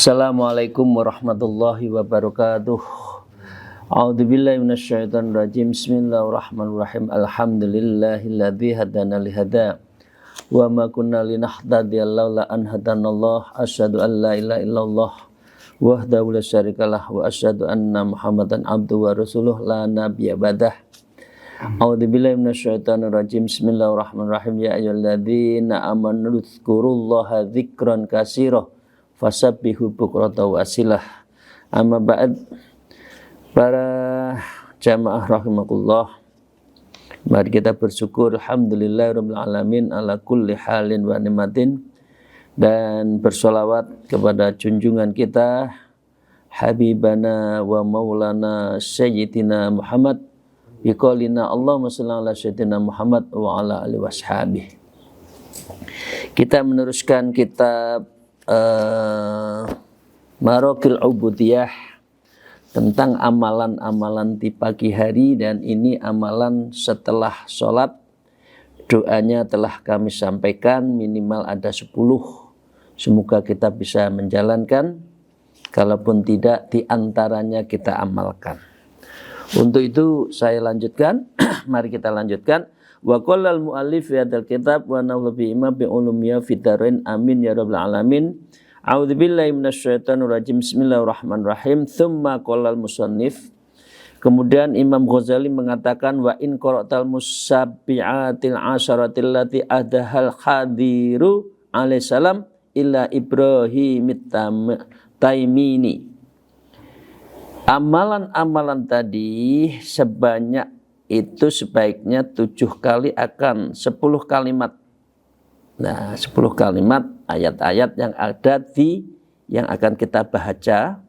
Assalamualaikum warahmatullahi wabarakatuh. A'udzubillahi minasyaitonir rajim. Bismillahirrahmanirrahim. Alhamdulillahilladzi hadana lihada wa ma kunna linahtadiya laula an hadanallah. Asyhadu an la ilaha illallah wahdahu la syarikalah wa asyhadu anna Muhammadan abduhu wa rasuluh la nabiyya ba'dah. A'udzubillahi minasyaitonir rajim. Bismillahirrahmanirrahim. Ya ayyuhalladzina amanu dzkurullaha dzikran katsira fasabbihu bukratan wa asilah. Amma ba'd. Para jamaah rahimakumullah, mari kita bersyukur alhamdulillahirabbil alamin ala kulli halin wa ni'matin, dan bersolawat kepada junjungan kita habibana wa maulana sayyidina Muhammad biqaulina Allahumma shalli ala sayyidina Muhammad wa ala alihi washabihi. Kita meneruskan kitab Maraqil Ubudiyah tentang amalan-amalan di pagi hari, dan ini amalan setelah sholat. Doanya telah kami sampaikan, minimal ada 10. Semoga kita bisa menjalankan, kalaupun tidak diantaranya kita amalkan. Untuk itu saya lanjutkan. Mari kita lanjutkan. Wa qala al-mu'allif fi hadzal kitab wa nafa'ana bi imam bi ulumiyya fid dharain amin ya rabbal alamin. A'udzubillahi minasyaitonir rajim. Bismillahirrahmanirrahim. Tsumma qala al-musannif. Kemudian Imam Ghazali mengatakan wa in qara'tal musabbi'atil asyaratil lati adahal khadiru alaihi salam illa Ibrahimit taimini. Amalan-amalan tadi sebanyak itu sebaiknya 7 kali akan 10 kalimat. Nah, 10 kalimat ayat-ayat yang ada yang akan kita baca,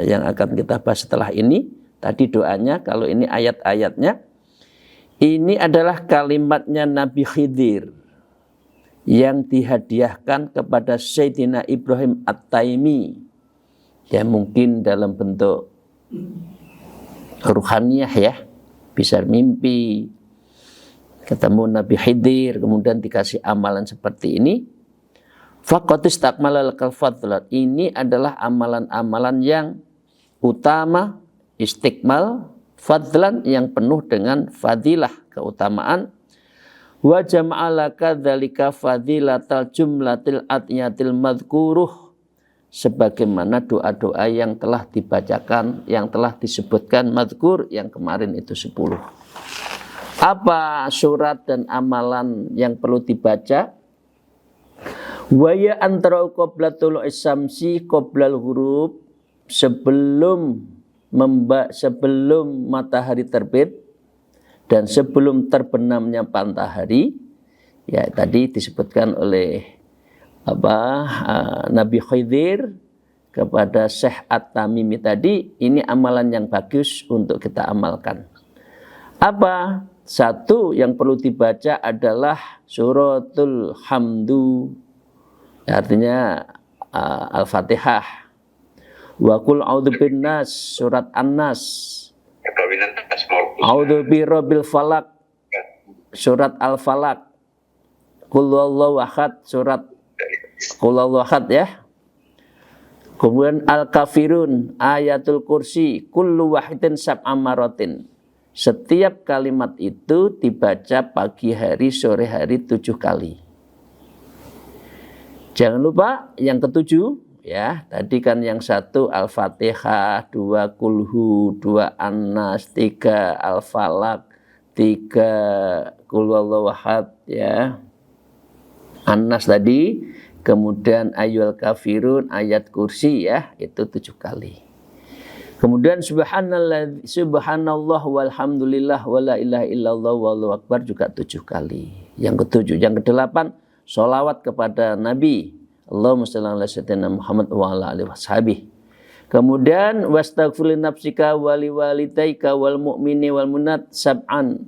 yang akan kita bahas setelah ini. Tadi doanya, kalau ini ayat-ayatnya. Ini adalah kalimatnya Nabi Khidir yang dihadiahkan kepada Sayyidina Ibrahim At-Taimi. Ya, mungkin dalam bentuk ruhaniyah ya. Bisa mimpi, ketemu Nabi Khidir, kemudian dikasih amalan seperti ini. Faqad istakmalal fadlan. Ini adalah amalan-amalan yang utama, istikmal, fadlan yang penuh dengan fadilah, keutamaan. Wa jama'alaka dzalika fadilatal jumlatil atyatil madhkuruh, sebagaimana doa-doa yang telah dibacakan, yang telah disebutkan madhkur yang kemarin itu 10. Apa surat dan amalan yang perlu dibaca? Wa ya antara qoblatul isamsi qoblal ghurub, sebelum matahari terbit dan sebelum terbenamnya matahari. Ya, tadi disebutkan oleh Nabi Khidir kepada Syekh At-Tamimi tadi. Ini amalan yang bagus untuk kita amalkan. Apa? Satu yang perlu dibaca adalah suratul hamdu, artinya Al-Fatihah. Wa qul a'udzu binnas, surat An-Nas. A'udzu birabbil falaq, surat Al-Falaq. Qul huwallahu ahad, surat Qul huwallahu ahad ya. Kemudian Al-Kafirun, ayatul kursi, kullu wahidin sab'a maratin. Setiap kalimat itu dibaca pagi hari, sore hari 7 kali. Jangan lupa yang ketujuh ya. Tadi kan yang 1 Al-Fatihah, 2 Kulhu, 2 An-Nas, 3 Al-Falaq, 3 Qul huwallahu ahad ya. An-Nas tadi, kemudian ayyul kafirun, ayat kursi ya, itu 7 kali. Kemudian subhanallah walhamdulillah wala ilaha illallah wallahu akbar juga 7 kali. Yang ketujuh. Yang kedelapan, sholawat kepada Nabi. Allahumma shalli ala sayyidina Muhammad wa ala alihi washabihi. Kemudian wastaghfir li nafsika wali walidayka wal mu'mini wal munat sab'an.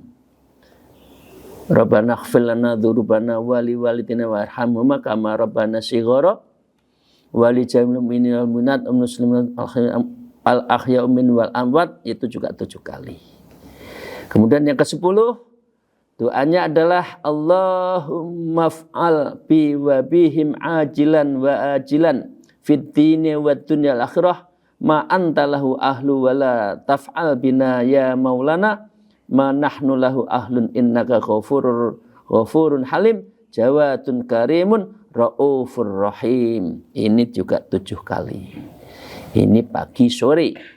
Rabbana ighfir lana dzunubana wali walidina warhamhuma kama rabbana shighara wali jamil mu'minin wal munat muslimin al ahya'u min wal amwat, itu juga 7 kali. Kemudian yang ke-10 doanya adalah Allahumma fa'al bi wa bihim ajilan wa ajilan fid dini wa dunya al akhirah ma anta lahu ahlu wa la taf'al bina ya maulana ma nahnu lahu ahlun innaka ghafurun halim jawadun karimun raufur rahim. Ini juga 7 kali. Ini pagi sore.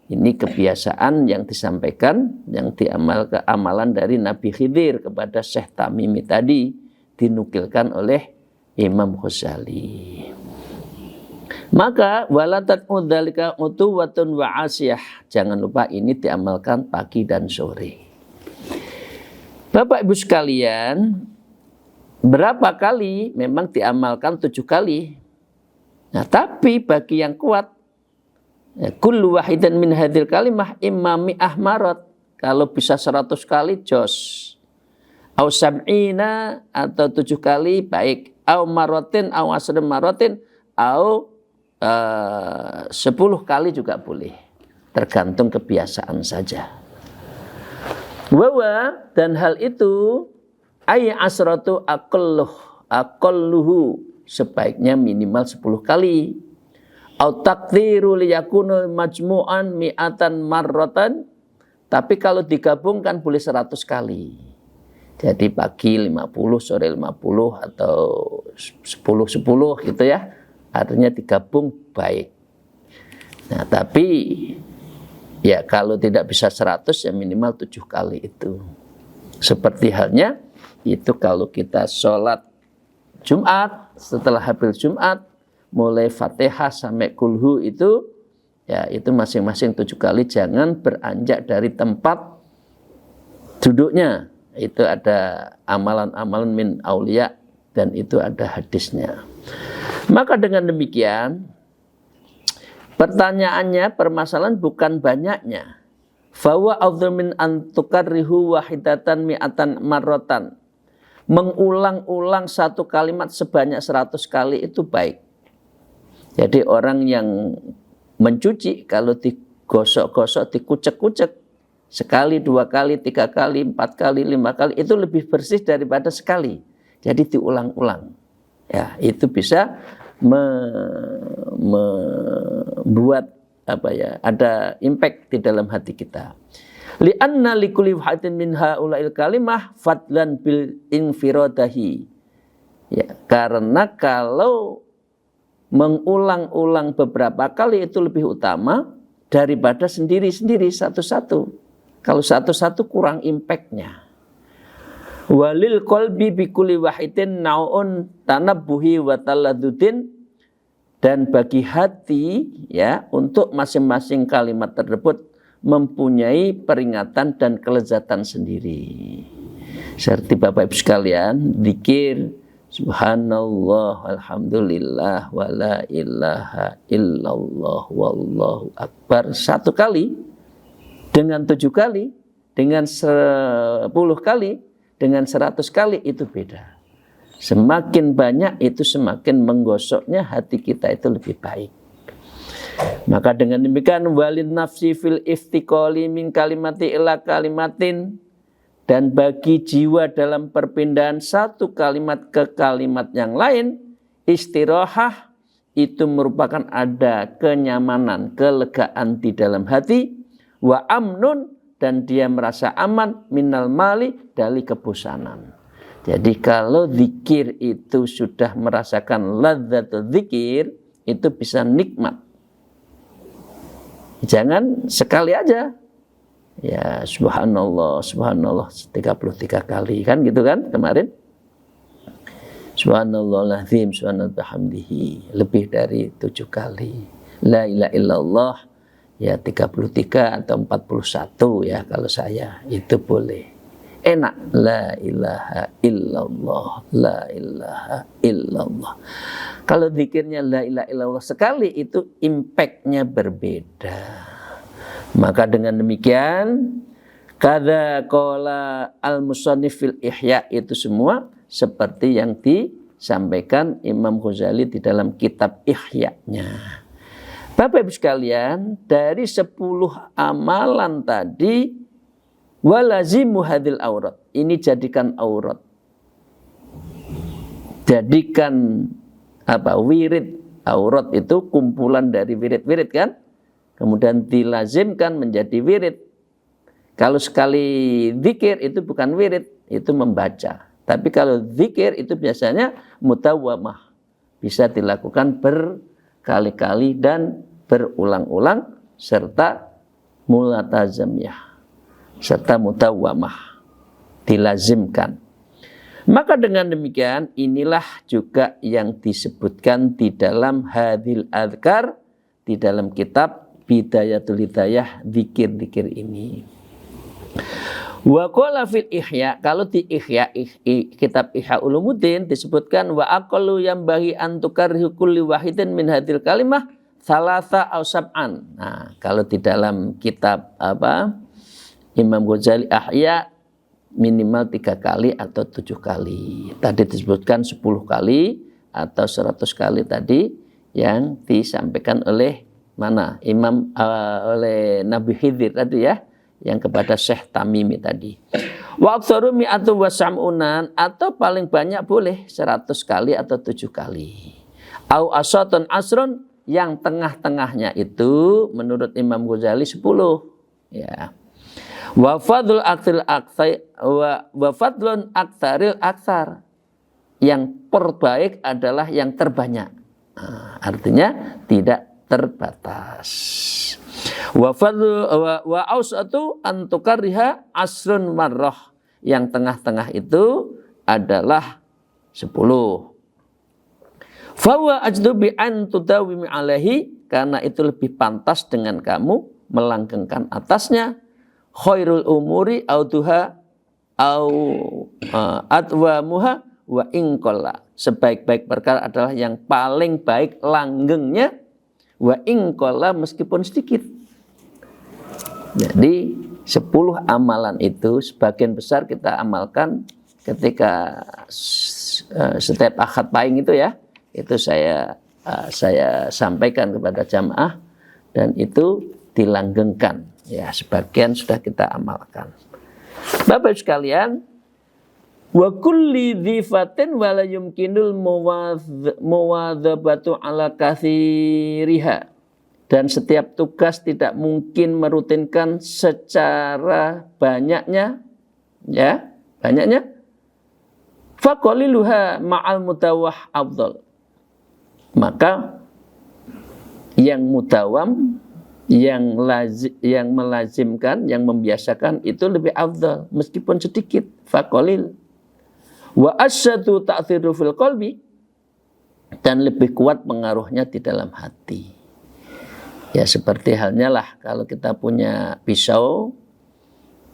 Ini kebiasaan yang disampaikan, yang diamalkan, amalan dari Nabi Khidir kepada Syekh Tamimi tadi, dinukilkan oleh Imam Ghazali. Maka walatat udzalika utuwatun wa asiyah. Jangan lupa ini diamalkan pagi dan sore. Bapak Ibu sekalian, berapa kali memang diamalkan 7 kali. Nah, tapi bagi yang kuat, kullu wahidan min hadhil kalimah imami ahmarat. Kalau bisa 100 kali jos. Au sab'ina atau 7 kali baik. Au marotin au asrin marotin au 10 kali juga boleh. Tergantung kebiasaan saja. Wawa, dan hal itu ay asratu aqalluhu, sebaiknya minimal 10 kali. Au taqdiru liyakunul majmu'an mi'atan marratan, tapi kalau digabungkan boleh 100 kali. Jadi pagi 50, sore 50 atau 10 gitu ya. Artinya digabung baik. Nah, tapi ya kalau tidak bisa 100 ya minimal 7 kali itu. Seperti halnya itu kalau kita sholat Jumat, setelah habis Jumat mulai Fatihah sampai kulhu itu, ya itu masing-masing 7 kali, jangan beranjak dari tempat duduknya. Itu ada amalan-amalan min aulia dan itu ada hadisnya. Maka dengan demikian, pertanyaannya, permasalahan bukan banyaknya. Fawa afdal min an tukarrihu wahidatan mi'atan marratan. Mengulang-ulang satu kalimat sebanyak 100 kali itu baik. Jadi orang yang mencuci kalau digosok-gosok, dikucek-kucek sekali, 2 kali, 3 kali, 4 kali, 5 kali itu lebih bersih daripada sekali. Jadi diulang-ulang. Ya, itu bisa membuat ada impact di dalam hati kita. Li'anna likulli wahidin min haula'il kalimah fadlan bil infiradahi. Ya, karena kalau mengulang-ulang beberapa kali itu lebih utama daripada sendiri-sendiri satu-satu. Kalau satu-satu kurang impactnya. Walil qalbi bikulli wahidin naun tanabbuhi wa taladudin, dan bagi hati ya untuk masing-masing kalimat tersebut mempunyai peringatan dan kelezatan sendiri. Seperti Bapak Ibu sekalian, zikir subhanallah alhamdulillah wa la ilaha illallah wallahu akbar 1 kali, dengan 7 kali, dengan 10 kali, dengan 100 kali itu beda. Semakin banyak itu semakin menggosoknya hati kita itu lebih baik. Maka dengan demikian walin nafsi fil iftiqali min kalimati ila kalimatin, dan bagi jiwa dalam perpindahan satu kalimat ke kalimat yang lain, istirahah itu merupakan ada kenyamanan, kelegaan di dalam hati, wa amnun, dan dia merasa aman minal mali, dari kebosanan. Jadi kalau zikir itu sudah merasakan ladzatul zikir, itu bisa nikmat. Jangan sekali aja. Ya subhanallah, subhanallah 33 kali kan gitu kan kemarin. Subhanallahul-azim, subhanallah bihamdihi lebih dari 7 kali. La ilaha illallah ya 33 atau 41 ya kalau saya itu boleh. enak. La ilaha illallah, la ilaha illallah. Kalau zikirnya la ilaha illallah sekali itu impactnya berbeda. Maka dengan demikian kada qala al-musannif fil ihya itu semua seperti yang disampaikan Imam Ghazali di dalam kitab Ihya-nya. Bapak Ibu sekalian, dari 10 amalan tadi walazimu hadil aurat, ini jadikan aurat. Jadikan wirid. Aurat itu kumpulan dari wirid-wirid kan? Kemudian dilazimkan menjadi wirid. Kalau sekali zikir itu bukan wirid, itu membaca. Tapi kalau zikir itu biasanya mutawamah. Bisa dilakukan berkali-kali dan berulang-ulang serta mulatazamiyah. Serta mutawamah. Dilazimkan. Maka dengan demikian inilah juga yang disebutkan di dalam hadil adhkar, di dalam kitab Bidayatul Hidayah, zikir-zikir ini. Wa qala fil ihya, kalau di ihya kitab Ihya Ulumuddin disebutkan wa aqallu yambahi an tukarrihu kulli wahidin min hadil kalimah salasa aw sab'an. Nah, kalau di dalam kitab Imam Ghazali Ihya minimal 3 kali atau 7 kali. Tadi disebutkan 10 kali atau 100 kali tadi yang disampaikan oleh mana? Oleh Nabi Khidir tadi ya, yang kepada Syekh Tamimi tadi. Wa aktsaru mi'atu wa sam'unan, atau paling banyak boleh 100 kali atau 7 kali. Au asatun asrun, yang tengah-tengahnya itu menurut Imam Ghazali 10 ya. Wa fadlul aktsaril aktsar, yang terbaik adalah yang terbanyak. Nah, artinya tidak terbatas. Wa ausatu an tukarriha asrun marrah, yang tengah-tengah itu adalah 10. Fa wa ajdu bi an tudawimi alaihi, karena itu lebih pantas dengan kamu melanggengkan atasnya. Khairul umuri auduha au adwamuha wa ingqalla, sebaik-baik perkara adalah yang paling baik langgengnya, wa ingqalla, meskipun sedikit. Jadi 10 amalan itu sebagian besar kita amalkan ketika setiap akad pahing itu ya, itu saya sampaikan kepada jamaah dan itu dilanggengkan. Ya, sebagian sudah kita amalkan. Bapak sekalian, wa kulli dhifatin wa la yumkinul muwadzabatu ala katsiriha, dan setiap tugas tidak mungkin merutinkan secara banyaknya, ya, banyaknya. Fa qaliluha ma'al mutawah afdal, maka yang mutawam, yang melazimkan, yang membiasakan itu lebih afdal meskipun sedikit. Faqalil wa asyadu ta'thiru fil qalbi, dan lebih kuat pengaruhnya di dalam hati. Ya, seperti halnya lah kalau kita punya pisau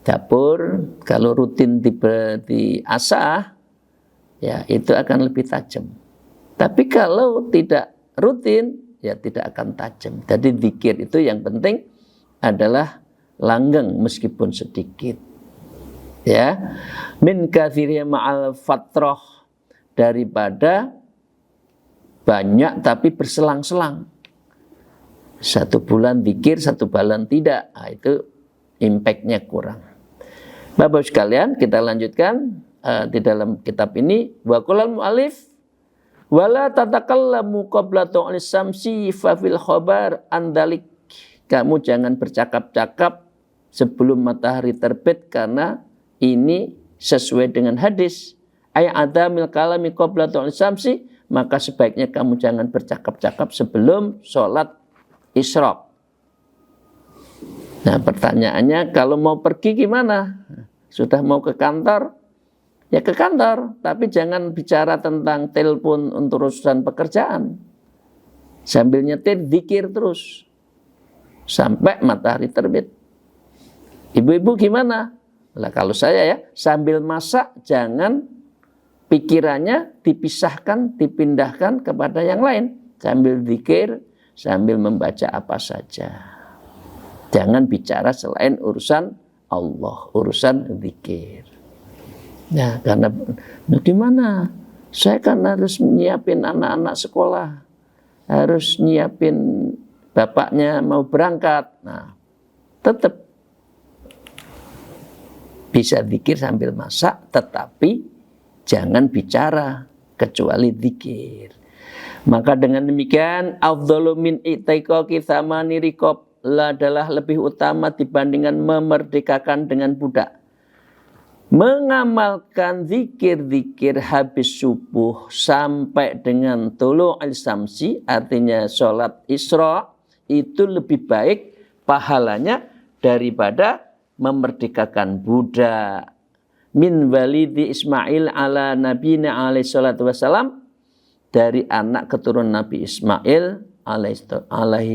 dapur, kalau rutin diasah ya itu akan lebih tajam. Tapi kalau tidak rutin ya tidak akan tajam. Jadi zikir itu yang penting adalah langgeng meskipun sedikit. Ya. Min katsiriya ma'al fatrah, daripada banyak tapi berselang-selang. 1 bulan zikir, 1 bulan tidak. Nah, itu impactnya kurang. Bapak sekalian, kita lanjutkan di dalam kitab ini. Wa qulal mu'alif wala tatakallamu qabla tu'lis samsi fa fil khabar andalik, kamu jangan bercakap-cakap sebelum matahari terbit, karena ini sesuai dengan hadis ay adamil kalami qabla tu'lis samsi, maka sebaiknya kamu jangan bercakap-cakap sebelum sholat isyraq. Nah, pertanyaannya, kalau mau pergi gimana? Sudah mau ke kantor? Ya ke kantor, tapi jangan bicara tentang telepon untuk urusan pekerjaan. Sambil nyetir, zikir terus sampai matahari terbit. Ibu-ibu gimana? Lah kalau saya ya, sambil masak jangan pikirannya dipisahkan, dipindahkan kepada yang lain. Sambil zikir, sambil membaca apa saja. Jangan bicara selain urusan Allah, urusan zikir. Nah, karena gimana? Saya kan harus nyiapin anak-anak sekolah, harus nyiapin bapaknya mau berangkat. Nah, tetap bisa zikir sambil masak, tetapi jangan bicara kecuali zikir. Maka dengan demikian, afdhalu min itaikaki thamani riqab adalah lebih utama dibandingkan memerdekakan dengan budak. Mengamalkan zikir-zikir habis subuh sampai dengan tulu'il syamsi, artinya sholat Isra, itu lebih baik pahalanya daripada memerdekakan budak. Min walidi Ismail ala nabiyina alaihi salatu wassalam, dari anak keturunan Nabi Ismail alaihi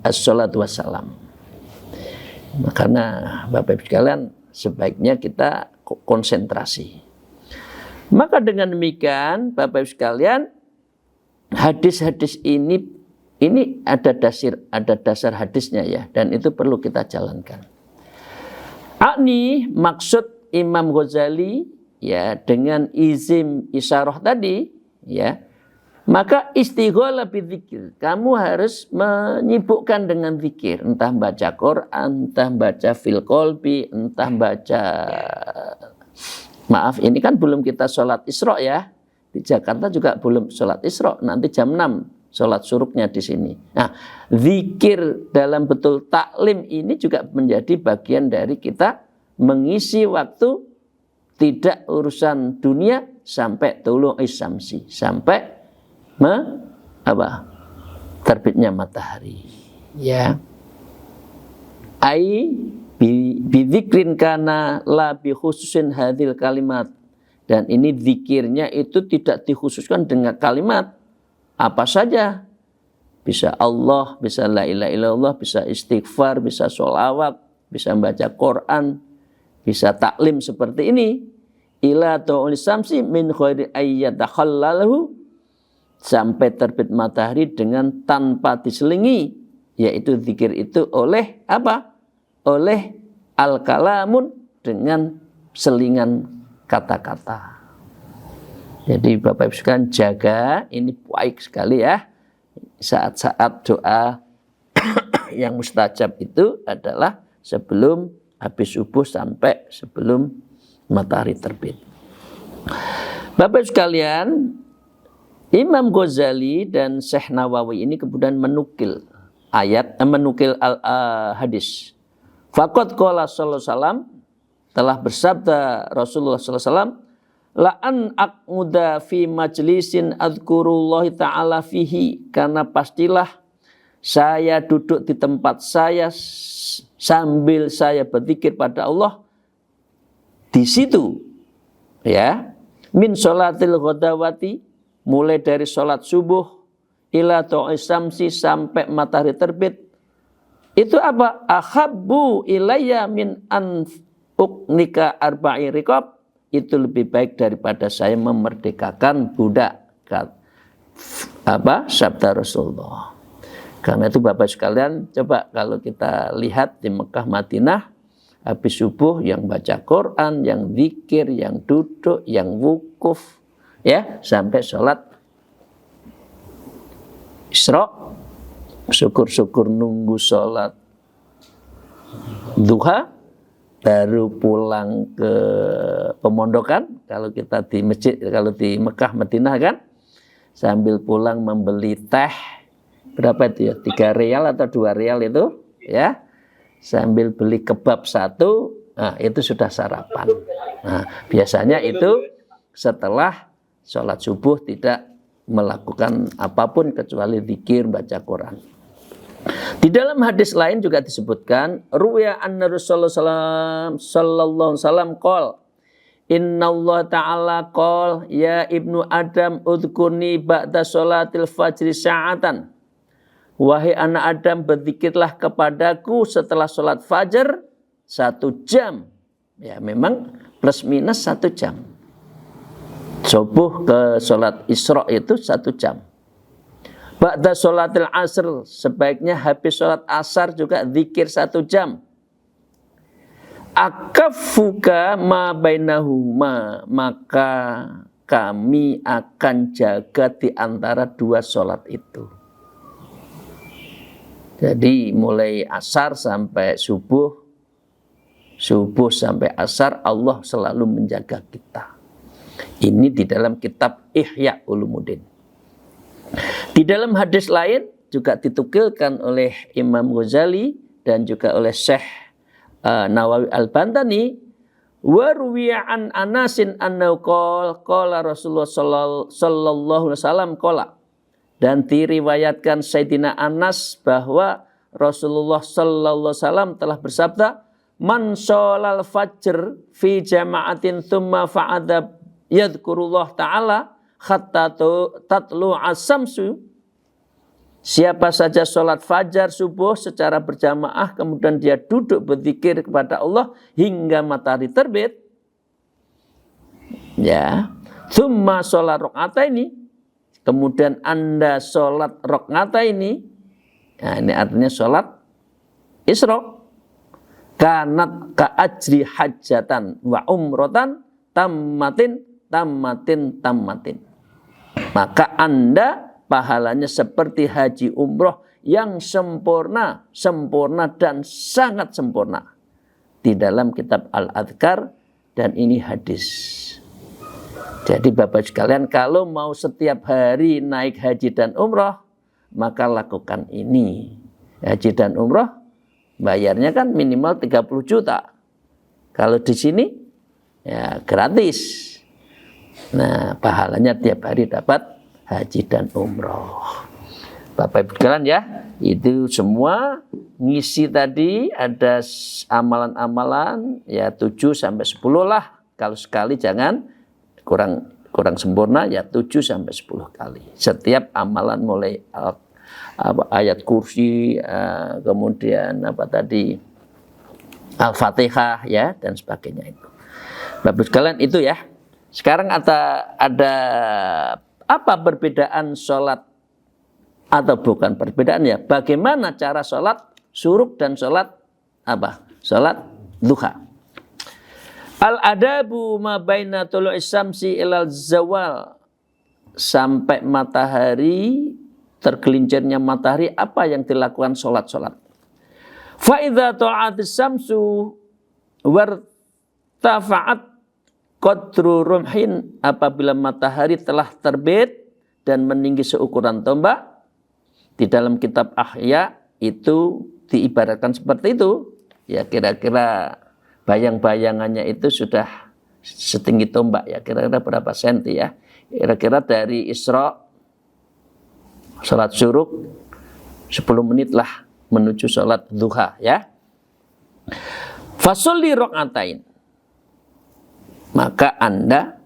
assalatu wassalam. Karena Bapak Ibu sekalian, sebaiknya kita konsentrasi. Maka dengan demikian Bapak Ibu sekalian, hadis-hadis ini ada dasar hadisnya ya, dan itu perlu kita jalankan. Akni maksud Imam Ghazali ya dengan izim isyarah tadi ya, maka istighalah bidzikir. Kamu harus menyibukkan dengan zikir, entah baca Quran, entah baca fil qalbi, entah baca, maaf ini kan belum kita sholat Isra ya. Di Jakarta juga belum sholat Isra, nanti jam 6 sholat suruknya di sini. Nah, zikir dalam betul taklim ini juga menjadi bagian dari kita mengisi waktu tidak urusan dunia sampai tulu'is syamsi, sampai terbitnya matahari. Ya. Ai bidzikrin kana la bi khususin hadhil kalimat. Dan ini zikirnya itu tidak dikhususkan dengan kalimat apa saja. Bisa Allah, bisa la ilaha illallah, bisa istighfar, bisa sholawat, bisa membaca Quran, bisa taklim seperti ini. Ila ta'ul samsi min khairi ayyatahallalahu, sampai terbit matahari dengan tanpa diselingi, yaitu zikir itu oleh apa? Oleh al-kalamun, dengan selingan kata-kata. Jadi Bapak Ibu sekalian jaga, ini baik sekali ya. Saat-saat doa yang mustajab itu adalah sebelum habis subuh sampai sebelum matahari terbit. Bapak Ibu sekalian, Imam Ghazali dan Syekh Nawawi ini kemudian menukil hadis. Faqad qala sallallahu alaihi wasallam, telah bersabda Rasulullah sallallahu alaihi wasallam, la an aqmuda fi majlisin adzkurullahi ta'ala fihi, karena pastilah saya duduk di tempat saya sambil saya berzikir pada Allah di situ ya, min sholatil ghadawati, mulai dari sholat subuh ila tu'is samsi, sampai matahari terbit. Itu apa? Ahabbu ilayya min an uknika arba'i riqab, itu lebih baik daripada saya memerdekakan budak. Sabda Rasulullah. Karena itu Bapak sekalian, coba kalau kita lihat di Mekah Madinah, habis subuh yang baca Quran, yang zikir, yang duduk, yang wukuf, ya, sampai sholat Isra, syukur-syukur nunggu sholat duha, baru pulang ke pemondokan. Kalau kita di masjid, kalau di Mekah Madinah kan, sambil pulang membeli teh, berapa itu ya, 3 rial atau 2 rial itu ya, sambil beli kebab 1, nah itu sudah sarapan. Nah biasanya itu setelah sholat subuh tidak melakukan apapun kecuali zikir, baca Quran. Di dalam hadis lain juga disebutkan, ruya anna Rasulullah sallallahu alaihi wasallam qol, innallaha ta'ala qol ya ibnu adam udhkurni ba'da sholatil fajri sa'atan. Wahai anak Adam, berzikirlah kepadaku setelah sholat fajar 1 jam. Ya memang plus minus 1 jam. Subuh ke sholat Isra itu 1 jam. Ba'da sholatil asr, sebaiknya habis sholat asar juga zikir 1 jam. Akafuka ma bainahuma, maka kami akan jaga di antara 2 sholat itu. Jadi mulai asar sampai subuh, subuh sampai asar, Allah selalu menjaga kita. Ini di dalam kitab Ihya Ulumuddin. Di dalam hadis lain juga ditukilkan oleh Imam Ghazali dan juga oleh Syekh Nawawi Al-Bantani, wa ruwiya an Anasin annahu qala Rasulullah sallallahu alaihi wasallam qala, dan diriwayatkan Sayyidina Anas bahwa Rasulullah sallallahu alaihi wasallam telah bersabda, man sholal fajr fi jama'atin thumma fa'adha yadhkurullah ta'ala hatta tatlu as-samsu, siapa saja sholat fajar subuh secara berjamaah kemudian dia duduk berzikir kepada Allah hingga matahari terbit, ya, thumma sholat rakaataini, kemudian Anda sholat rakaataini, nah ini artinya sholat Isra, kanat ka ajri hajjatan wa umrotan tammatin, maka Anda pahalanya seperti haji umroh yang sempurna dan sangat sempurna. Di dalam kitab Al-Adhkar, dan ini hadis. Jadi Bapak sekalian, kalau mau setiap hari naik haji dan umroh, maka lakukan ini. Haji dan umroh bayarnya kan minimal 30 juta. Kalau di sini ya gratis. Nah, pahalanya tiap hari dapat haji dan umroh. Bapak Ibu sekalian ya, itu semua ngisi tadi ada amalan-amalan ya 7 sampai 10 lah. Kalau sekali jangan kurang sempurna, ya 7 sampai 10 kali. Setiap amalan mulai ayat kursi, kemudian Al-Fatihah ya dan sebagainya itu. Bapak sekalian itu ya. Sekarang ada apa perbedaan sholat atau bukan perbedaan ya? Bagaimana cara sholat syuruk dan sholat apa? Sholat duha. Al-adabu ma baina tulu'is syamsi ilal zawal, sampai matahari tergelincirnya matahari, apa yang dilakukan sholat-sholat. Fa idza ta'atis syamsu wartafa'at qadru rumhin, apabila matahari telah terbit dan meninggi seukuran tombak, di dalam kitab Ahya itu diibaratkan seperti itu. Ya kira-kira bayang-bayangannya itu sudah setinggi tombak ya, kira-kira berapa senti ya. Kira-kira dari Isra salat syuruk 10 menit lah menuju salat duha ya. Fasolli rakaatain, maka Anda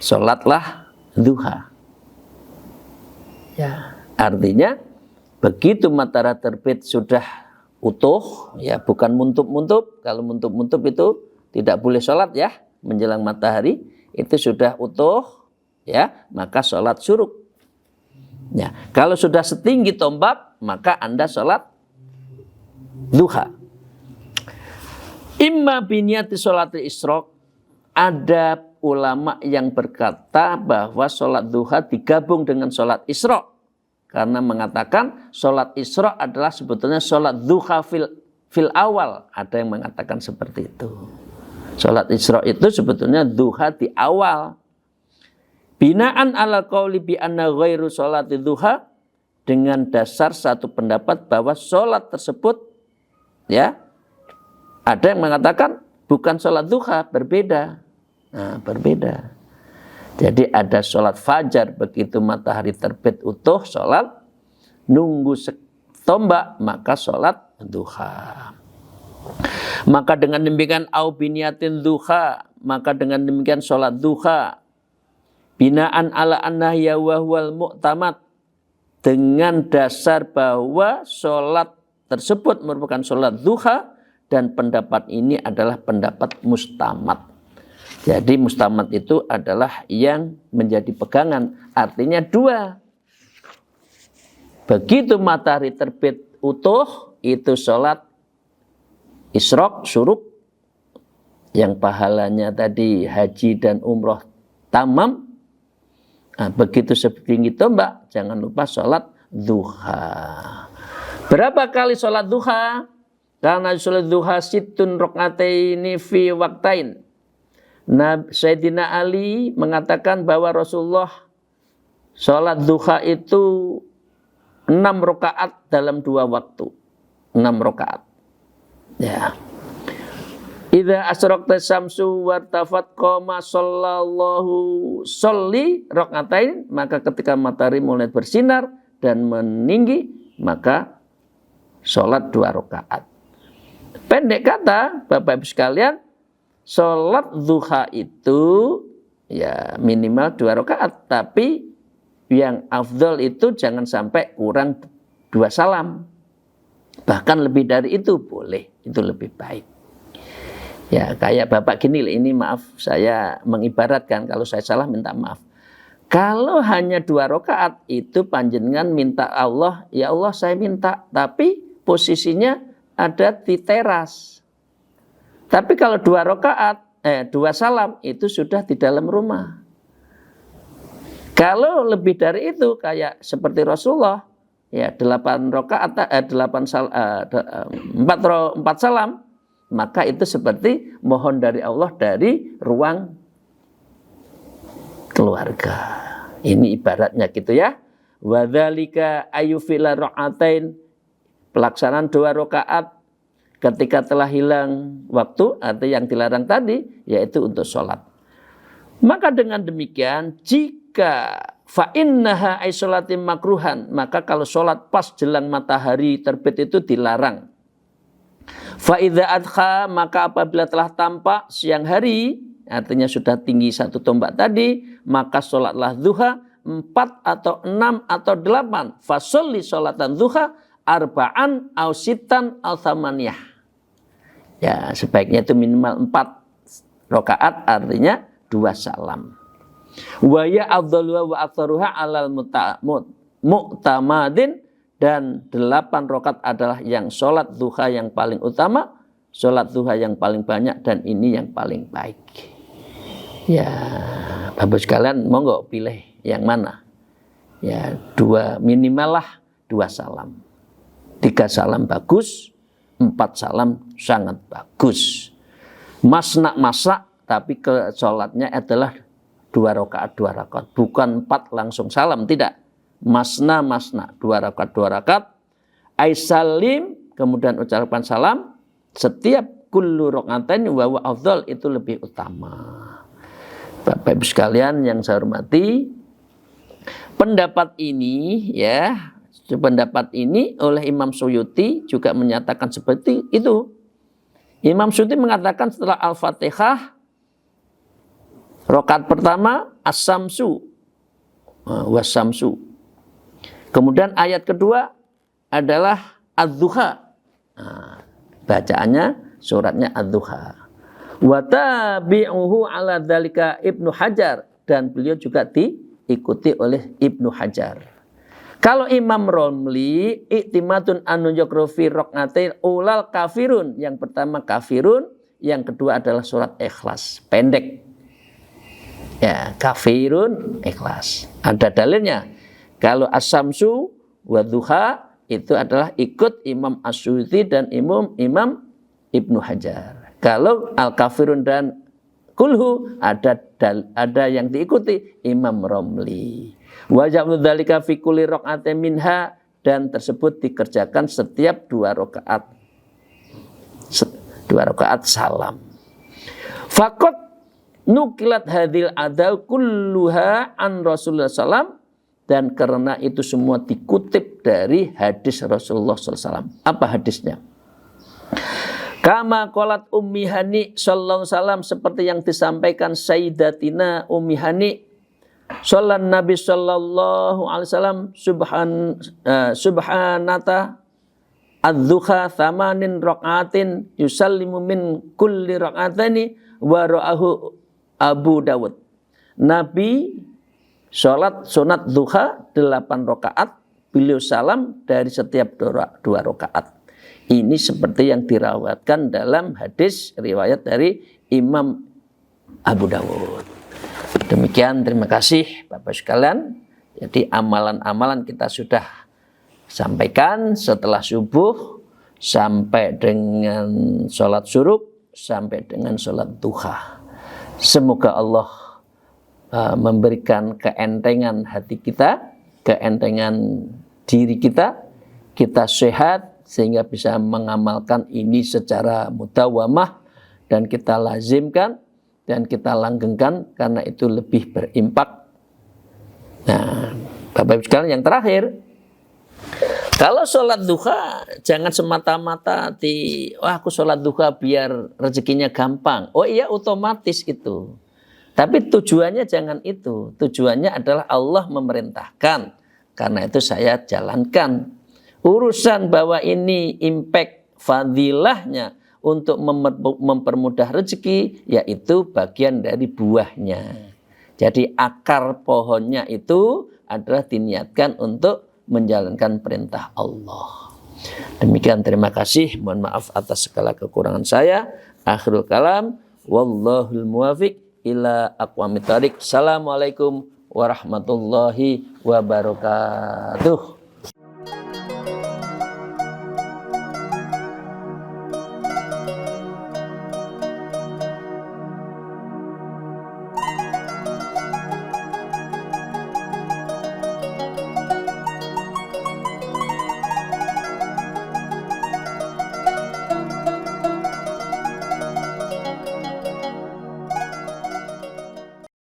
sholatlah duha. Ya, artinya begitu matahari terbit sudah utuh, ya bukan muntup-muntup. Kalau muntup-muntup itu tidak boleh sholat ya, menjelang matahari itu sudah utuh, ya maka sholat syuruk. Ya, kalau sudah setinggi tombak maka Anda sholat duha. Imma biniyati sholatil isyraq, ada ulama yang berkata bahwa sholat duha digabung dengan sholat isra, karena mengatakan sholat isra adalah sebetulnya sholat duha fil awal. Ada yang mengatakan seperti itu. Sholat isra itu sebetulnya duha di awal. Binaan ala qauli bi anna ghairu sholati duha, dengan dasar satu pendapat bahwa sholat tersebut ya, ada yang mengatakan bukan sholat duha, berbeda. Nah, berbeda. Jadi ada sholat fajar begitu matahari terbit utuh sholat, nunggu tombak maka sholat duha. Maka dengan demikian au biniyatin duha, maka dengan demikian sholat duha binaan ala annahya wa huwal mu'tamad, dengan dasar bahwa sholat tersebut merupakan sholat duha dan pendapat ini adalah pendapat mustamad. Jadi mustamad itu adalah yang menjadi pegangan, artinya dua. Begitu matahari terbit utuh, itu sholat isyraq, syuruk, yang pahalanya tadi haji dan umroh tamam. Nah, begitu setinggi tombak, jangan lupa sholat duha. Berapa kali sholat duha? Karena sholat duha situn rok'ataini fi waktain. Nah, Sayyidina Ali mengatakan bahwa Rasulullah sholat duha itu 6 rakaat dalam 2 waktu. 6 rakaat. Ya. Idza asraqta syamsu wartafat qama sallallahu sholli rakaatain, maka ketika matahari mulai bersinar dan meninggi, maka sholat 2 rakaat. Pendek kata, Bapak Ibu sekalian, sholat duha itu ya minimal 2 rakaat, tapi yang afdol itu jangan sampai kurang 2 salam. Bahkan lebih dari itu boleh, itu lebih baik. Ya kayak Bapak gini, ini maaf saya mengibaratkan, kalau saya salah minta maaf. Kalau hanya 2 rakaat itu panjenengan minta Allah, ya Allah saya minta, tapi posisinya ada di teras. Tapi kalau 2 rakaat, 2 salam itu sudah di dalam rumah. Kalau lebih dari itu kayak seperti Rasulullah, ya 8 rakaat, 4 salam, maka itu seperti mohon dari Allah dari ruang keluarga. Ini ibaratnya gitu ya. Wadzalika ayyufila rakaatain, pelaksanaan 2 rakaat ketika telah hilang waktu atau yang dilarang tadi, yaitu untuk sholat. Maka dengan demikian, jika fa'innaha ay sholatim makruhan, maka kalau sholat pas jelang matahari terbit itu dilarang. Fa'idha adha, maka apabila telah tampak siang hari, artinya sudah tinggi 1 tombak tadi, maka sholatlah duha 4 atau 6 atau 8. Fasolli sholatan duha arba'an au sitan au thamaniyah. Ya, sebaiknya itu minimal 4 rakaat, artinya 2 salam. Wa ya afdaluha wa aktsaruha alal mu'tamadin, dan 8 rakaat adalah yang sholat duha yang paling utama, sholat duha yang paling banyak, dan ini yang paling baik. Ya, Bapak sekalian monggo pilih yang mana. Ya, 2 minimal lah 2 salam. 3 salam bagus, 4 salam sangat bagus. Masna masak, tapi ke sholatnya adalah 2 rakaat, bukan 4 langsung salam, tidak. Masna, 2 rakaat. Aisalim, kemudian ucapan salam. Setiap kullu rakaatain wa afdal, itu lebih utama. Bapak Ibu sekalian yang saya hormati, pendapat ini ya, pendapat ini oleh Imam Suyuti juga menyatakan seperti itu. Imam Suyuti mengatakan setelah Al-Fatihah, rakaat pertama as-samsu was-samsu. Kemudian ayat kedua adalah ad-duha. Nah, bacaannya suratnya ad-duha. Wa tabi'uhu ala dzalika Ibnu Hajar, dan beliau juga diikuti oleh Ibnu Hajar. Kalau Imam Romli, iktimatun anu yaqra fi rakaatil ulal kafirun. Yang pertama kafirun, yang kedua adalah surat Ikhlas, pendek. Ya, kafirun, Ikhlas. Ada dalilnya. Kalau as-samsu wa duha itu adalah ikut Imam As-Suyuti dan Imam Ibnu Hajar. Kalau al-kafirun dan kulhu ada yang diikuti Imam Romli. Wa ja'u dzalika fi kulli raka'atin minha, dan tersebut dikerjakan setiap 2 rakaat. 2 rakaat salam. Faqat nukilat hadil adau kulluha an Rasulullah sallam, dan karena itu semua dikutip dari hadis Rasulullah SAW. Apa hadisnya? Kama qalat Ummi Hani sallallahu alaihi wasallam, seperti yang disampaikan Sayyidatina Ummi Hani, sallan Nabi sallallahu alaihi wasallam subhanata adzuha thamanin raqatin yusallimu min kulli raqatani wa ra'ahu Abu Dawud. Nabi sholat sunat duha 8 rakaat, beliau salam dari setiap 2 rakaat. Ini seperti yang dirawatkan dalam hadis riwayat dari Imam Abu Dawud. Demikian, terima kasih Bapak sekalian. Jadi amalan-amalan kita sudah sampaikan setelah subuh sampai dengan sholat syuruk sampai dengan sholat duha. Semoga Allah memberikan keentengan hati kita, keentengan diri kita, kita sehat sehingga bisa mengamalkan ini secara mudawamah dan kita lazimkan dan kita langgengkan karena itu lebih berimpak. Nah, Bapak Ibu sekalian, yang terakhir, kalau sholat duha jangan semata-mata wah aku sholat duha biar rezekinya gampang. Oh iya, otomatis itu. Tapi tujuannya jangan itu. Tujuannya adalah Allah memerintahkan. Karena itu saya jalankan. Urusan bahwa ini impact fadilahnya untuk mempermudah rezeki, yaitu bagian dari buahnya. Jadi akar pohonnya itu adalah diniatkan untuk menjalankan perintah Allah. Demikian, terima kasih. Mohon maaf atas segala kekurangan saya. Akhirul kalam. Wallahul muwafiq ila aqwamit thariq. Assalamualaikum warahmatullahi wabarakatuh.